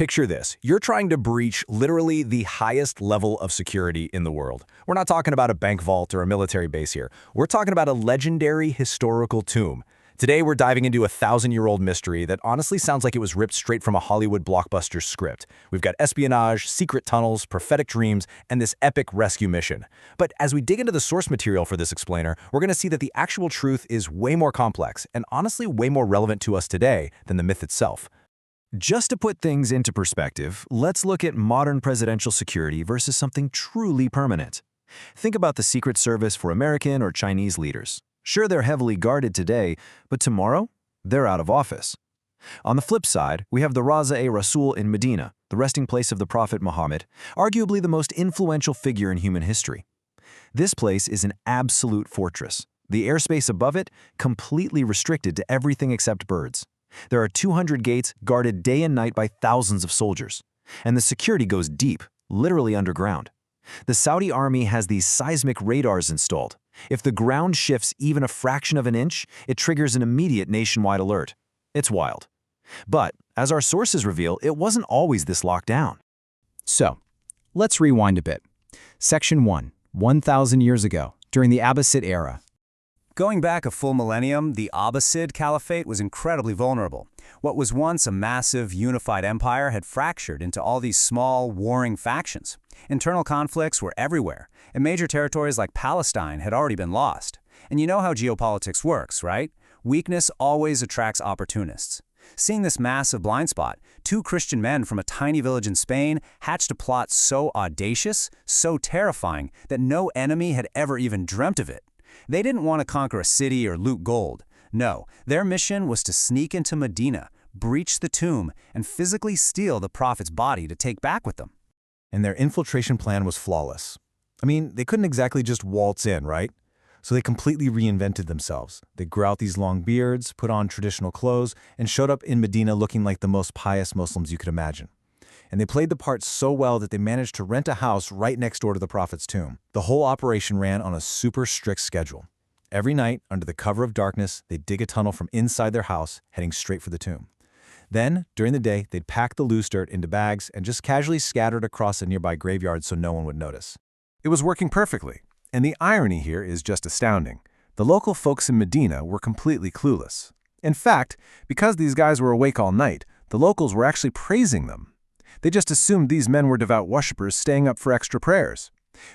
Picture this. You're trying to breach literally the highest level of security in the world. We're not talking about a bank vault or a military base here. We're talking about a legendary historical tomb. Today, we're diving into a 1,000-year-old mystery that honestly sounds like it was ripped straight from a Hollywood blockbuster script. We've got espionage, secret tunnels, prophetic dreams, and this epic rescue mission. But as we dig into the source material for this explainer, we're going to see that the actual truth is way more complex and honestly way more relevant to us today than the myth itself. Just to put things into perspective, let's look at modern presidential security versus something truly permanent. Think about the Secret Service for American or Chinese leaders. Sure, they're heavily guarded today, but tomorrow, they're out of office. On the flip side, we have the Rawza-e-Rasul in Medina, the resting place of the Prophet Muhammad, arguably the most influential figure in human history. This place is an absolute fortress. The airspace above it completely restricted to everything except birds. There are 200 gates guarded day and night by thousands of soldiers. And the security goes deep, literally underground. The Saudi army has these seismic radars installed. If the ground shifts even a fraction of an inch, it triggers an immediate nationwide alert. It's wild. But, as our sources reveal, it wasn't always this locked down. So, let's rewind a bit. Section 1, 1,000 years ago, during the Abbasid era. Going back a full millennium, the Abbasid Caliphate was incredibly vulnerable. What was once a massive, unified empire had fractured into all these small, warring factions. Internal conflicts were everywhere, and major territories like Palestine had already been lost. And you know how geopolitics works, right? Weakness always attracts opportunists. Seeing this massive blind spot, two Christian men from a tiny village in Spain hatched a plot so audacious, so terrifying, that no enemy had ever even dreamt of it. They didn't want to conquer a city or loot gold. No, their mission was to sneak into Medina, breach the tomb, and physically steal the prophet's body to take back with them. And their infiltration plan was flawless. I mean, they couldn't exactly just waltz in, right? So they completely reinvented themselves. They grew out these long beards, put on traditional clothes, and showed up in Medina looking like the most pious Muslims you could imagine. And they played the part so well that they managed to rent a house right next door to the Prophet's tomb. The whole operation ran on a super strict schedule. Every night, under the cover of darkness, they'd dig a tunnel from inside their house, heading straight for the tomb. Then, during the day, they'd pack the loose dirt into bags and just casually scatter it across a nearby graveyard so no one would notice. It was working perfectly, and the irony here is just astounding. The local folks in Medina were completely clueless. In fact, because these guys were awake all night, the locals were actually praising them. They just assumed these men were devout worshippers staying up for extra prayers.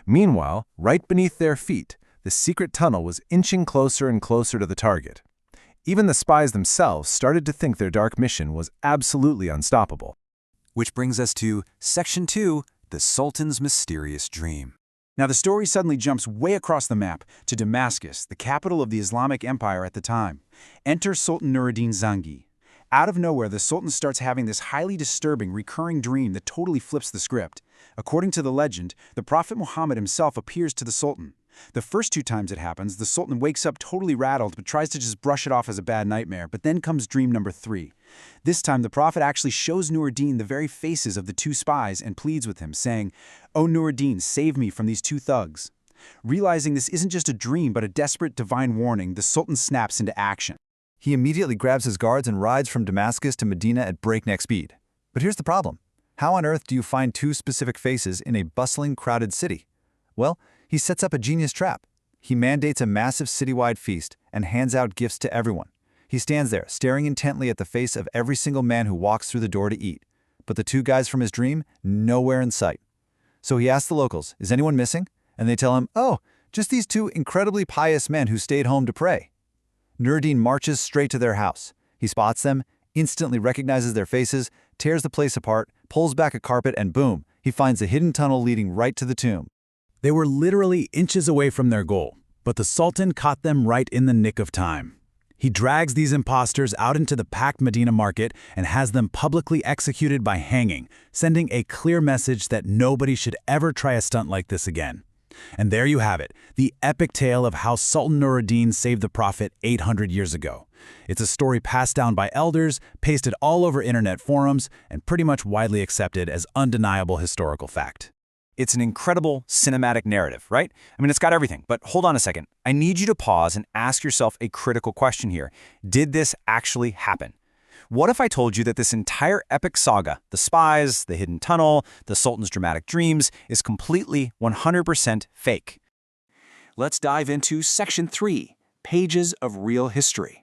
Meanwhile, right beneath their feet, the secret tunnel was inching closer and closer to the target. Even the spies themselves started to think their dark mission was absolutely unstoppable. Which brings us to Section 2, the Sultan's Mysterious Dream. Now the story suddenly jumps way across the map to Damascus, the capital of the Islamic Empire at the time. Enter Sultan Nuruddin Zangi. Out of nowhere, the Sultan starts having this highly disturbing, recurring dream that totally flips the script. According to the legend, the Prophet Muhammad himself appears to the Sultan. The first 2 times it happens, the Sultan wakes up totally rattled but tries to just brush it off as a bad nightmare, but then comes dream number 3. This time, the Prophet actually shows Nuruddin the very faces of the 2 spies and pleads with him, saying, "O Nuruddin, save me from these 2 thugs." Realizing this isn't just a dream but a desperate divine warning, the Sultan snaps into action. He immediately grabs his guards and rides from Damascus to Medina at breakneck speed. But here's the problem. How on earth do you find 2 specific faces in a bustling, crowded city? Well, he sets up a genius trap. He mandates a massive citywide feast and hands out gifts to everyone. He stands there, staring intently at the face of every single man who walks through the door to eat. But the 2 guys from his dream, nowhere in sight. So he asks the locals, "Is anyone missing?" And they tell him, "Oh, just these 2 incredibly pious men who stayed home to pray." Nuruddin marches straight to their house. He spots them, instantly recognizes their faces, tears the place apart, pulls back a carpet, and boom, he finds a hidden tunnel leading right to the tomb. They were literally inches away from their goal, but the Sultan caught them right in the nick of time. He drags these imposters out into the packed Medina market and has them publicly executed by hanging, sending a clear message that nobody should ever try a stunt like this again. And there you have it, the epic tale of how Sultan Nuruddin saved the Prophet 800 years ago. It's a story passed down by elders, pasted all over internet forums, and pretty much widely accepted as undeniable historical fact. It's an incredible cinematic narrative, right? I mean, it's got everything. But hold on a second. I need you to pause and ask yourself a critical question here. Did this actually happen? What if I told you that this entire epic saga, the spies, the hidden tunnel, the Sultan's dramatic dreams, is completely 100% fake? Let's dive into Section 3, Pages of Real History.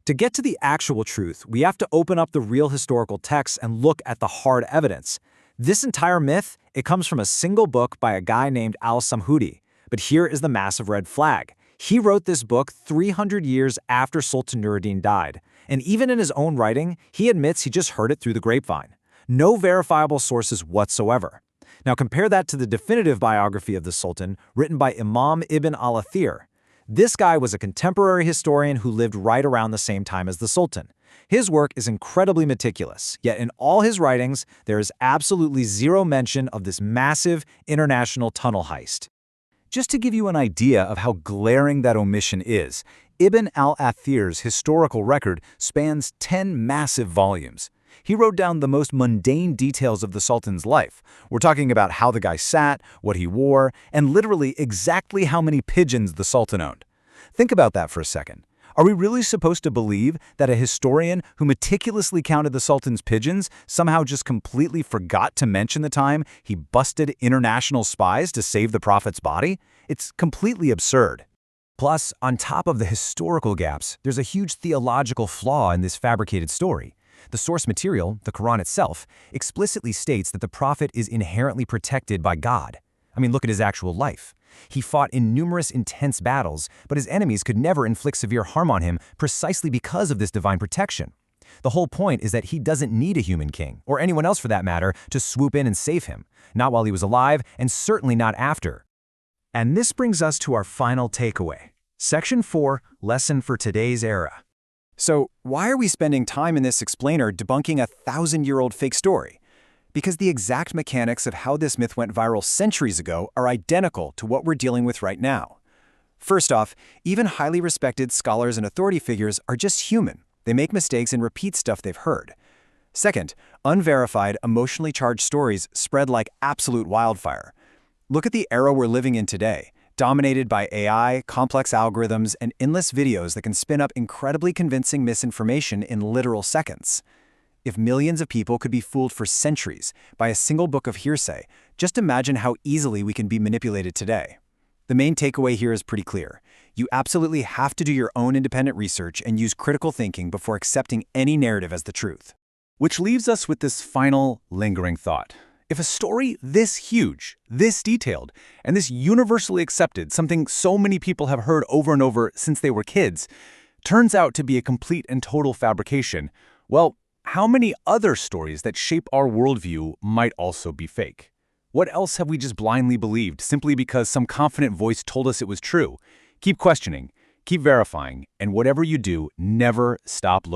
To get to the actual truth, we have to open up the real historical texts and look at the hard evidence. This entire myth, it comes from a single book by a guy named al-Samhudi. But here is the massive red flag. He wrote this book 300 years after Sultan Nuruddin died. And even in his own writing, he admits he just heard it through the grapevine. No verifiable sources whatsoever. Now compare that to the definitive biography of the Sultan, written by Imam Ibn al-Athir. This guy was a contemporary historian who lived right around the same time as the Sultan. His work is incredibly meticulous, yet in all his writings, there is absolutely zero mention of this massive international tunnel heist. Just to give you an idea of how glaring that omission is, Ibn al-Athir's historical record spans 10 massive volumes. He wrote down the most mundane details of the Sultan's life. We're talking about how the guy sat, what he wore, and literally exactly how many pigeons the Sultan owned. Think about that for a second. Are we really supposed to believe that a historian who meticulously counted the Sultan's pigeons somehow just completely forgot to mention the time he busted international spies to save the Prophet's body? It's completely absurd. Plus, on top of the historical gaps, there's a huge theological flaw in this fabricated story. The source material, the Quran itself, explicitly states that the Prophet is inherently protected by God. I mean, look at his actual life. He fought in numerous intense battles, but his enemies could never inflict severe harm on him precisely because of this divine protection. The whole point is that he doesn't need a human king, or anyone else for that matter, to swoop in and save him. Not while he was alive, and certainly not after. And this brings us to our final takeaway. Section 4, Lesson for Today's Era. So, why are we spending time in this explainer debunking a 1,000-year-old fake story? Because the exact mechanics of how this myth went viral centuries ago are identical to what we're dealing with right now. First off, even highly respected scholars and authority figures are just human. They make mistakes and repeat stuff they've heard. Second, unverified, emotionally charged stories spread like absolute wildfire. Look at the era we're living in today, dominated by AI, complex algorithms, and endless videos that can spin up incredibly convincing misinformation in literal seconds. If millions of people could be fooled for centuries by a single book of hearsay, just imagine how easily we can be manipulated today. The main takeaway here is pretty clear. You absolutely have to do your own independent research and use critical thinking before accepting any narrative as the truth. Which leaves us with this final lingering thought. If a story this huge, this detailed, and this universally accepted, something so many people have heard over and over since they were kids, turns out to be a complete and total fabrication, well, how many other stories that shape our worldview might also be fake? What else have we just blindly believed simply because some confident voice told us it was true? Keep questioning, keep verifying, and whatever you do, never stop looking.